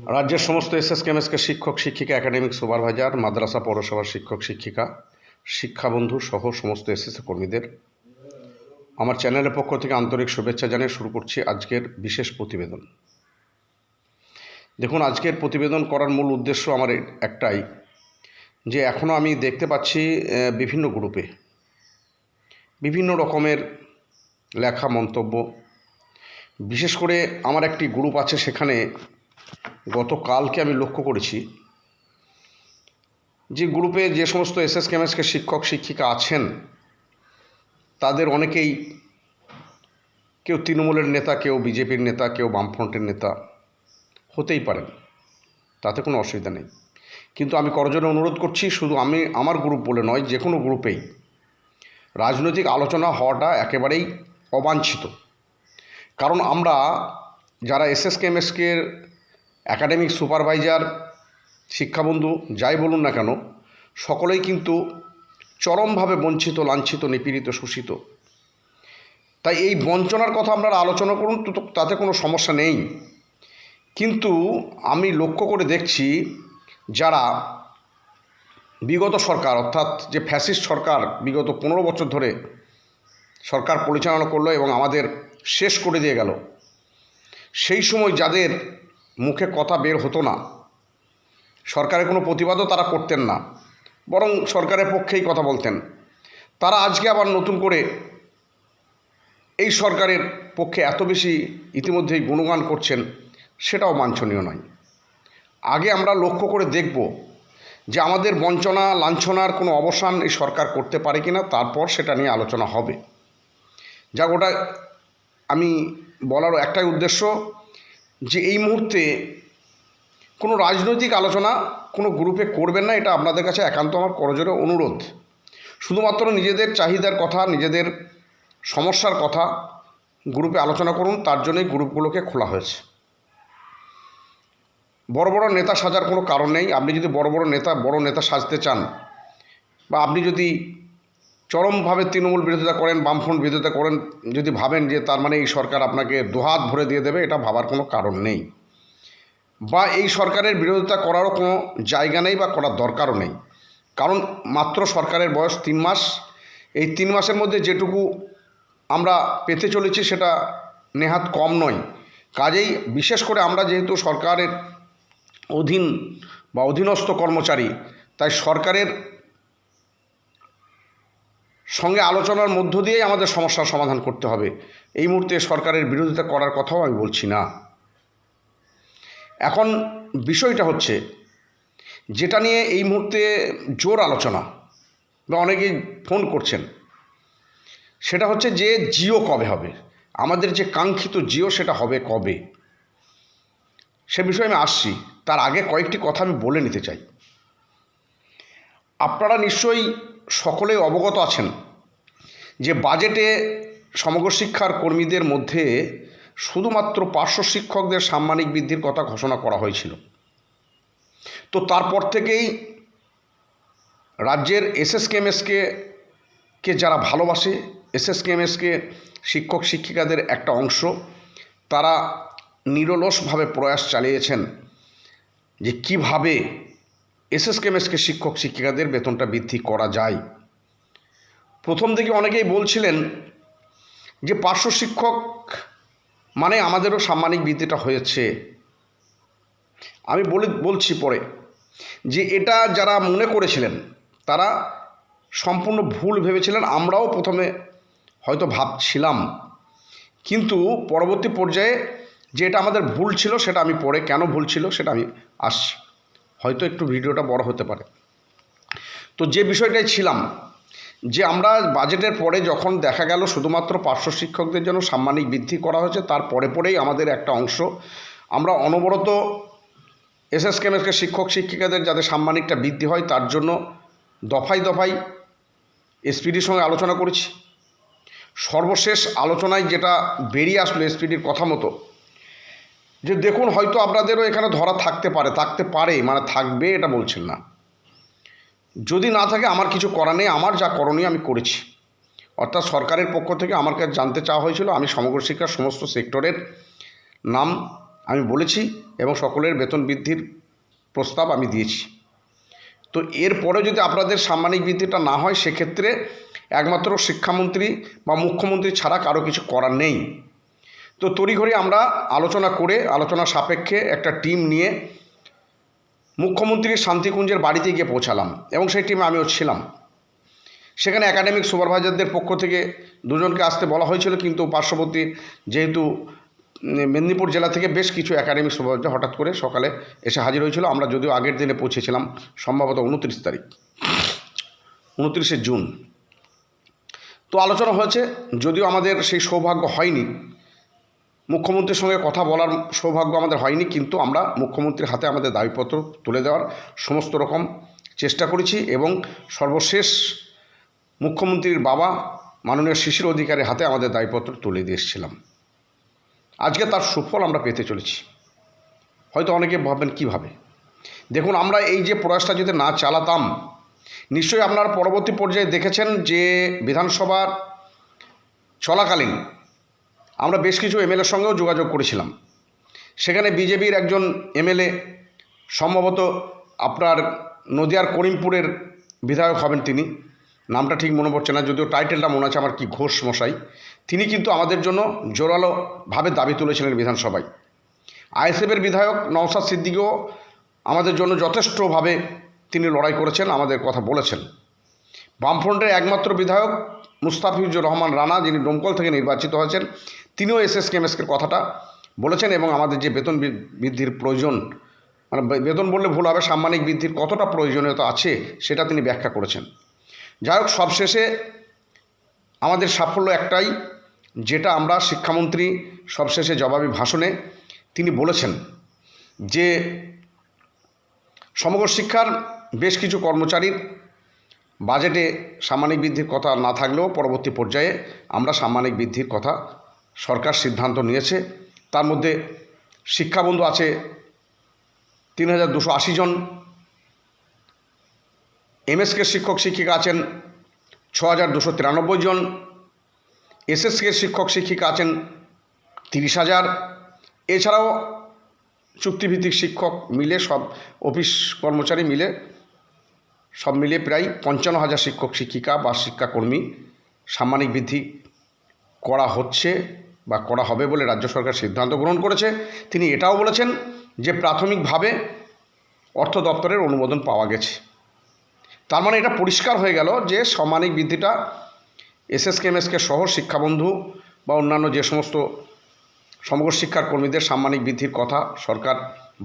রাজ্যের সমস্ত এসএসকেএমএসকে শিক্ষক শিক্ষিকা একাডেমিক সুপারভাইজার মাদ্রাসা পৌরসভার শিক্ষক শিক্ষিকা শিক্ষাবন্ধু সহ সমস্ত এসএসসি কর্মীদের আমার চ্যানেলের পক্ষ থেকে আন্তরিক শুভেচ্ছা জানিয়ে শুরু করছি আজকের বিশেষ প্রতিবেদন। দেখুন, আজকের প্রতিবেদন করার মূল উদ্দেশ্য আমার একটাই, যে এখনও আমি দেখতে পাচ্ছি বিভিন্ন গ্রুপে বিভিন্ন রকমের লেখা মন্তব্য। বিশেষ করে আমার একটি গ্রুপ আছে, সেখানে গতকালকে আমি লক্ষ্য করেছি যে গ্রুপে যে সমস্ত এসএসকেএমএসকে শিক্ষক শিক্ষিকা আছেন তাদের অনেকেই, কেউ তৃণমূলের নেতা, কেউ বিজেপির নেতা, কেউ বামফ্রন্টের নেতা হতেই পারেন, তাতে কোনো অসুবিধা নেই। কিন্তু আমি করজোড়ে অনুরোধ করছি, শুধু আমার গ্রুপ বলে নয়, যে কোনো গ্রুপেই রাজনৈতিক আলোচনা হওয়াটা একেবারেই অবাঞ্ছিত। কারণ আমরা যারা এসএসকেএমএসকে একাডেমিক সুপারভাইজার, শিক্ষাবন্ধু যাই বলুন না কেন, সকলেই কিন্তু চরমভাবে বঞ্চিত, লাঞ্ছিত, নিপীড়িত, শোষিত। তাই এই বঞ্চনার কথা আপনারা আলোচনা করুন, তো তাতে কোনো সমস্যা নেই। কিন্তু আমি লক্ষ্য করে দেখছি, যারা বিগত সরকার, অর্থাৎ যে ফ্যাসিস্ট সরকার বিগত 15 বছর ধরে সরকার পরিচালনা করলো এবং আমাদের শেষ করে দিয়ে গেল, সেই সময় যাদের মুখে কথা বের হতো না, সরকারের কোনো প্রতিবাদও তারা করতেন না, বরং সরকারের পক্ষেই কথা বলতেন, তারা আজকে আবার নতুন করে এই সরকারের পক্ষে এত বেশি ইতিমধ্যেই গুণগান করছেন, সেটাও বাঞ্ছনীয় নয়। আগে আমরা লক্ষ্য করে দেখব যে আমাদের বঞ্চনা লাঞ্ছনার কোনো অবসান এই সরকার করতে পারে কিনা, তারপর সেটা নিয়ে আলোচনা হবে। যা ওটা আমি বলার একটাই উদ্দেশ্য, যে এই মুহূর্তে কোনো রাজনৈতিক আলোচনা কোনো গ্রুপে করবেন না, এটা আপনাদের কাছে একান্ত আমার করজোড়ে অনুরোধ। শুধুমাত্র নিজেদের চাহিদার কথা, নিজেদের সমস্যার কথা গ্রুপে আলোচনা করুন, তার জন্যই গ্রুপগুলোকে খোলা হয়েছে। বড় বড় নেতা সাজার কোনো কারণ নেই। আপনি যদি বড় নেতা সাজতে চান, বা আপনি যদি চরমভাবে তৃণমূল বিরোধিতা করেন, বামফ্রন্ট বিরোধিতা করেন, যদি ভাবেন যে তার মানে এই সরকার আপনাকে দুহাত ভরে দিয়ে দেবে, এটা ভাবার কোনো কারণ নেই, বা এই সরকারের বিরোধিতা করারও কোনো জায়গা নেই বা করার দরকারও নেই। কারণ মাত্র সরকারের বয়স 3 মাস। এই 3 মাসের মধ্যে যেটুকু আমরা পেতে চলেছি সেটা নেহাত কম নয়। কাজেই বিশেষ করে আমরা যেহেতু সরকারের অধীন বা অধীনস্থ কর্মচারী, তাই সরকারের সঙ্গে আলোচনার মধ্য দিয়েই আমাদের সমস্যার সমাধান করতে হবে। এই মুহূর্তে সরকারের বিরোধিতা করার কথাও আমি বলছি না। এখন বিষয়টা হচ্ছে, যেটা নিয়ে এই মুহূর্তে জোর আলোচনা বা অনেকেই ফোন করছেন, সেটা হচ্ছে যে জিও কবে হবে, আমাদের যে কাঙ্ক্ষিত জিও সেটা হবে কবে, সে বিষয়ে আমি আসছি। তার আগে কয়েকটি কথা আমি বলে নিতে চাই। আপনারা নিশ্চয়ই সকলেই অবগত আছেন যে বাজেটে সমগ্র শিক্ষার কর্মীদের মধ্যে শুধুমাত্র পার্শ্ব শিক্ষকদের সাম্মানিক বৃদ্ধির কথা ঘোষণা করা হয়েছিল। তো তারপর থেকেই রাজ্যের এসএসকেএমএসকে যারা ভালোবাসে, এসএসকেএমএসকে শিক্ষক শিক্ষিকাদের একটা অংশ, তারা নিরলসভাবে প্রয়াস চালিয়েছেন যে কিভাবে এসএসকেএমএসকে শিক্ষক শিক্ষিকাদের বেতনটা বৃদ্ধি করা যায়। প্রথম থেকে অনেকেই বলছিলেন যে পার্শ্ব শিক্ষক মানে আমাদেরও সাম্মানিক বৃদ্ধিটা হয়েছে। আমি বলছি পরে যে এটা যারা মনে করেছিলেন তারা সম্পূর্ণ ভুল ভেবেছিলেন। আমরাও প্রথমে হয়তো ভাবছিলাম, কিন্তু পরবর্তী পর্যায়ে যে এটা আমাদের ভুল ছিল, সেটা আমি পরে কেন ভুল ছিল সেটা আমি আসছি। হয়তো একটু ভিডিওটা বড় হতে পারে। তো যে বিষয়টাই ছিলাম, যে আমরা বাজেটের পরে যখন দেখা গেল শুধুমাত্র পার্শ্ব শিক্ষকদের জন্য সাম্মানিক বৃদ্ধি করা হয়েছে, তার পরেই আমাদের একটা অংশ আমরা অনবরত এসএসকেএমএসকে শিক্ষক শিক্ষিকাদের যাতে সাম্মানিকটা বৃদ্ধি হয় তার জন্য দফায় দফায় এসপিডির সঙ্গে আলোচনা করেছি। সর্বশেষ আলোচনায় যেটা বেরিয়ে আসলো এসপিডির কথা মতো, যে দেখুন হয়তো আপনাদেরও এখানে ধরা থাকতে পারে মানে থাকবে এটা বলছেন না, যদি না থাকে আমার কিছু করার নেই, আমার যা করণীয় আমি করেছি। অর্থাৎ সরকারের পক্ষ থেকে আমার কাছে জানতে চাওয়া হয়েছিল, আমি সমগ্র শিক্ষার সমস্ত সেক্টরের নাম আমি বলেছি এবং সকলের বেতন বৃদ্ধির প্রস্তাব আমি দিয়েছি। তো এরপরে যদি আপনাদের সাম্মানিক বৃদ্ধিটা না হয়, সেক্ষেত্রে একমাত্র শিক্ষামন্ত্রী বা মুখ্যমন্ত্রী ছাড়া কারো কিছু করার নেই। তো তড়িঘড়ি আমরা আলোচনা সাপেক্ষে একটা টিম নিয়ে মুখ্যমন্ত্রীর শান্তিকুঞ্জের বাড়িতে গিয়ে পৌঁছালাম এবং সেই টিমে আমিও ছিলাম। সেখানে একাডেমিক সুপারভাইজারদের পক্ষ থেকে দুজনকে আসতে বলা হয়েছিল, কিন্তু পার্শ্ববর্তী যেহেতু মেদিনীপুর জেলা থেকে বেশ কিছু একাডেমিক সুপারভাইজার হঠাৎ করে সকালে এসে হাজির হয়েছিল। আমরা যদিও আগের দিনে পৌঁছেছিলাম, সম্ভবত 29শে জুন। তো আলোচনা হয়েছে, যদিও আমাদের সেই সৌভাগ্য হয়নি, মুখ্যমন্ত্রীর সঙ্গে কথা বলার সৌভাগ্য আমাদের হয়নি, কিন্তু আমরা মুখ্যমন্ত্রীর হাতে আমাদের দাবিপত্র তুলে দেওয়ার সমস্ত রকম চেষ্টা করেছি এবং সর্বশেষ মুখ্যমন্ত্রীর বাবা মাননীয় শিশির অধিকারীর হাতে আমাদের দাবিপত্র তুলে দিয়ে এসেছিলাম। আজকে তার সুফল আমরা পেতে চলেছি। হয়তো অনেকে ভাববেন কীভাবে। দেখুন, আমরা এই যে প্রয়াসটা যদি না চালাতাম, নিশ্চয়ই আপনারা পরবর্তী পর্যায়ে দেখেছেন যে বিধানসভার চলাকালীন আমরা বেশ কিছু এমএলএর সঙ্গেও যোগাযোগ করেছিলাম। সেখানে বিজেপির একজন এমএলএ, সম্ভবত আপনার নদিয়ার করিমপুরের বিধায়ক হবেন, তিনি নামটা ঠিক মনে পড়ছে না, যদিও টাইটেলটা মনে আছে আমার, কি ঘোষ মশাই, তিনি কিন্তু আমাদের জন্য জোরালোভাবে দাবি তুলেছিলেন বিধানসভায়। আইএসএফের বিধায়ক নওশাদ সিদ্দিকীও আমাদের জন্য যথেষ্টভাবে তিনি লড়াই করেছেন, আমাদের কথা বলেছেন। বামফ্রন্টের একমাত্র বিধায়ক মুস্তাফিজুর রহমান রানা, যিনি ডোমকল থেকে নির্বাচিত হয়েছেন, তিনিও এসএসকেএমএসকের কথাটা বলেছেন এবং আমাদের যে বেতন বৃদ্ধির প্রয়োজন, মানে বেতন বললে ভুল হবে, সাম্মানিক বৃদ্ধির কতটা প্রয়োজনীয়তা আছে সেটা তিনি ব্যাখ্যা করেছেন। যাই হোক, সবশেষে আমাদের সাফল্য একটাই, যেটা আমরা শিক্ষামন্ত্রী সবশেষে জবাবি ভাষণে তিনি বলেছেন যে সমগ্র শিক্ষার বেশ কিছু কর্মচারীর বাজেটে সাম্মানিক বৃদ্ধির কথা না থাকলেও পরবর্তী পর্যায়ে আমরা সাম্মানিক বৃদ্ধির কথা সরকার সিদ্ধান্ত নিয়েছে। তার মধ্যে শিক্ষাবন্ধু আছে ৩,২৮০ জন, এমএসকে শিক্ষক শিক্ষিকা আছেন ৬,২৯৩ জন, এসএসকে শিক্ষক শিক্ষিকা আছেন ৩০,০০০, এছাড়াও চুক্তিভিত্তিক শিক্ষক মিলে সব অফিস কর্মচারী মিলে সব মিলিয়ে প্রায় ৫৫,০০০ শিক্ষক শিক্ষিকা বা শিক্ষাকর্মী সাম্মানিক বৃদ্ধি করা হচ্ছে বা করা হবে বলে রাজ্য সরকার সিদ্ধান্ত গ্রহণ করেছে। তিনি এটাও বলেছেন যে প্রাথমিকভাবে অর্থ দপ্তরের অনুমোদন পাওয়া গেছে। তার মানে এটা পরিষ্কার হয়ে গেল যে সাম্মানিক বৃদ্ধিটা এসএসকেএমএসকে সহ শিক্ষাবন্ধু বা অন্যান্য যে সমস্ত সমগ্র শিক্ষার কর্মীদের সাম্মানিক বৃদ্ধির কথা সরকার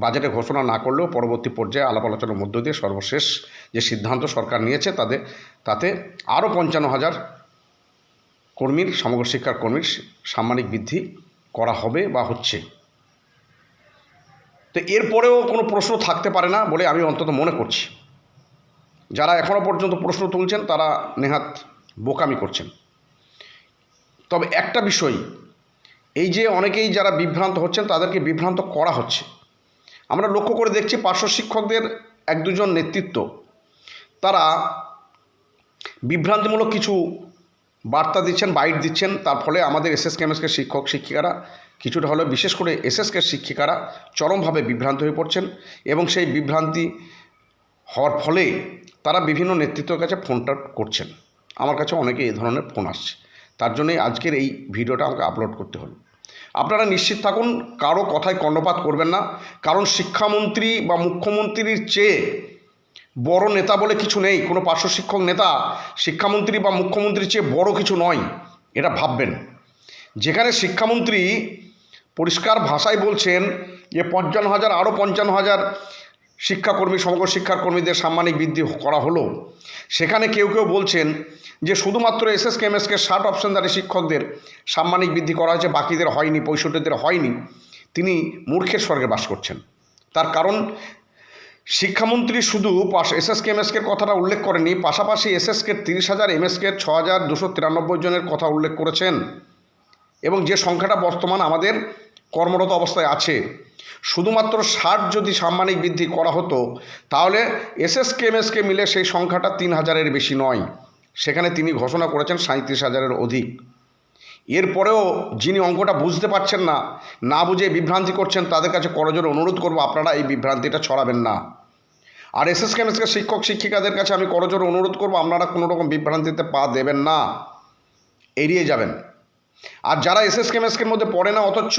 বাজেটে ঘোষণা না করলেও পরবর্তী পর্যায়ে আলাপ আলোচনার মধ্য দিয়ে সর্বশেষ যে সিদ্ধান্ত সরকার নিয়েছে তাতে আরও ৫৫,০০০ কর্মীর, সমগ্র শিক্ষার কর্মীর সাম্মানিক বৃদ্ধি করা হবে বা হচ্ছে। তো এরপরেও কোনো প্রশ্ন থাকতে পারে না বলে আমি অন্তত মনে করছি। যারা এখনও পর্যন্ত প্রশ্ন তুলছেন তারা নেহাত বোকামি করছেন। তবে একটা বিষয়, এই যে অনেকেই যারা বিভ্রান্ত হচ্ছেন তাদেরকে বিভ্রান্ত করা হচ্ছে। আমরা লক্ষ্য করে দেখছি পার্শ্ব শিক্ষকদের ১-২ জন নেতৃত্ব তারা বিভ্রান্তিমূলক কিছু বার্তা দিচ্ছেন, বাইট দিচ্ছেন, তার ফলে আমাদের এসএসকেএমএসকে শিক্ষক শিক্ষিকারা কিছুটা হলেও, বিশেষ করে এসএসকে শিক্ষিকারা চরমভাবে বিভ্রান্ত হয়ে পড়ছেন এবং সেই বিভ্রান্তি হওয়ার ফলে তারা বিভিন্ন নেতৃত্বের কাছে ফোনটা করছেন। আমার কাছে অনেকে এই ধরনের ফোন আসছে, তার জন্যই আজকের এই ভিডিওটা আমাকে আপলোড করতে হলো। আপনারা নিশ্চিত থাকুন, কারো কথায় কর্ণপাত করবেন না, কারণ শিক্ষামন্ত্রী বা মুখ্যমন্ত্রীর চেয়ে বড় নেতা বলে কিছু নেই। কোনো পার্শ্ব শিক্ষক নেতা শিক্ষামন্ত্রী বা মুখ্যমন্ত্রীর চেয়ে বড় কিছু নয়, এটা ভাববেন। যেখানে শিক্ষামন্ত্রী পরিষ্কার ভাষায় বলছেন যে ৫৫,০০০ আরও ৫৫,০০০ শিক্ষাকর্মী, সমগ্র শিক্ষার কর্মীদের সাম্মানিক বৃদ্ধি করা হলো, সেখানে কেউ কেউ বলছেন যে শুধুমাত্র এসএসকেএমএসকে ৬০ অপশনধারী শিক্ষকদের সাম্মানিক বৃদ্ধি করা হয়েছে, বাকিদের হয়নি, ৬৫দের হয়নি। তিনি মূর্খের স্বর্গে বাস করছেন। তার কারণ শিক্ষামন্ত্রী শুধু এসএসকেএমএসকের কথাটা উল্লেখ করেননি, পাশাপাশি এসএসকে ৩০,০০০, এমএসকে ৬,২৯৩ জনের কথা উল্লেখ করেছেন এবং যে সংখ্যাটা বর্তমান আমাদের কর্মরত অবস্থায় আছে, শুধুমাত্র ৬০ যদি সাম্মানিক বৃদ্ধি করা হতো তাহলে এসএসকেএমএসকে মিলে সেই সংখ্যাটা ৩,০০০-এর বেশি নয়। সেখানে তিনি ঘোষণা করেছেন ৩৭,০০০-এর অধিক। এরপরেও যিনি অঙ্কটা বুঝতে পারছেন না, না বুঝে বিভ্রান্তি করছেন, তাদের কাছে করজোড়ে অনুরোধ করব আপনারা এই বিভ্রান্তিটা ছড়াবেন না। আর এসএসকে এমএসকে শিক্ষক শিক্ষিকাদের কাছে আমি করজোড়ে অনুরোধ করব আপনারা কোনো রকম বিভ্রান্তিতে পা দেবেন না, এড়িয়ে যাবেন। আর যারা এসএসকে এমএসকের মধ্যে পড়ে না অথচ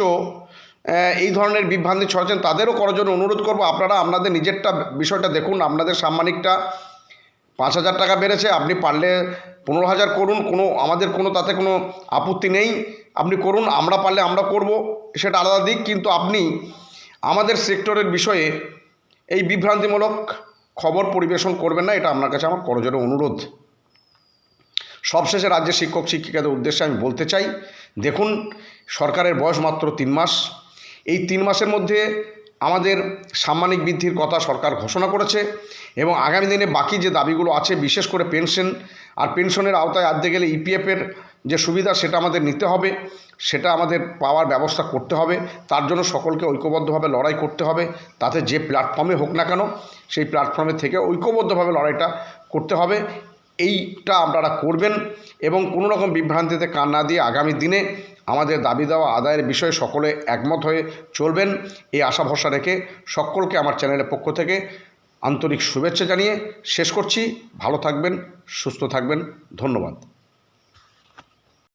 এই ধরনের বিভ্রান্তি ছড়াচ্ছেন, তাদেরও করজোড়ে অনুরোধ করব আপনারা আপনাদের নিজেরটা বিষয়টা দেখুন। আপনাদের সাম্মানিকটা 5,000 টাকা বেড়েছে, আপনি পারলে 15,000 করুন, আমাদের তাতে কোনো আপত্তি নেই, আপনি করুন। আমরা পারলে আমরা করব, সেটা আলাদা দিক। কিন্তু আপনি আমাদের সেক্টরের বিষয়ে এই বিভ্রান্তিমূলক খবর পরিবেশন করবেন না, এটা আপনার কাছে আমার করজোড়ে অনুরোধ। সবশেষে রাজ্যের শিক্ষক শিক্ষিকাদের উদ্দেশ্যে আমি বলতে চাই, দেখুন, সরকারের বয়স মাত্র 3 মাস। এই 3 মাসের মধ্যে আমাদের সাম্মানিক বৃদ্ধির কথা সরকার ঘোষণা করেছে এবং আগামী দিনে বাকি যে দাবিগুলো আছে, বিশেষ করে পেনশন, আর পেনশনের আওতায় আনতে গেলে ইপিএফের যে সুবিধা সেটা আমাদের নিতে হবে, সেটা আমাদের পাওয়ার ব্যবস্থা করতে হবে। তার জন্য সকলকে ঐক্যবদ্ধভাবে লড়াই করতে হবে। তাতে যে প্ল্যাটফর্মে হোক না কেন, সেই প্ল্যাটফর্মে থেকে ঐক্যবদ্ধভাবে লড়াইটা করতে হবে। এইটা আপনারা করবেন এবং কোনো রকম বিভ্রান্তিতে কান না দিয়ে আগামী দিনে আমাদের দাবি দেওয়া আদায়ের বিষয়ে সকলে একমত হয়ে চলবেন, এই আশা ভরসা রেখে সকলকে আমার চ্যানেলের পক্ষ থেকে আন্তরিক শুভেচ্ছা জানিয়ে শেষ করছি। ভালো থাকবেন, সুস্থ থাকবেন, ধন্যবাদ।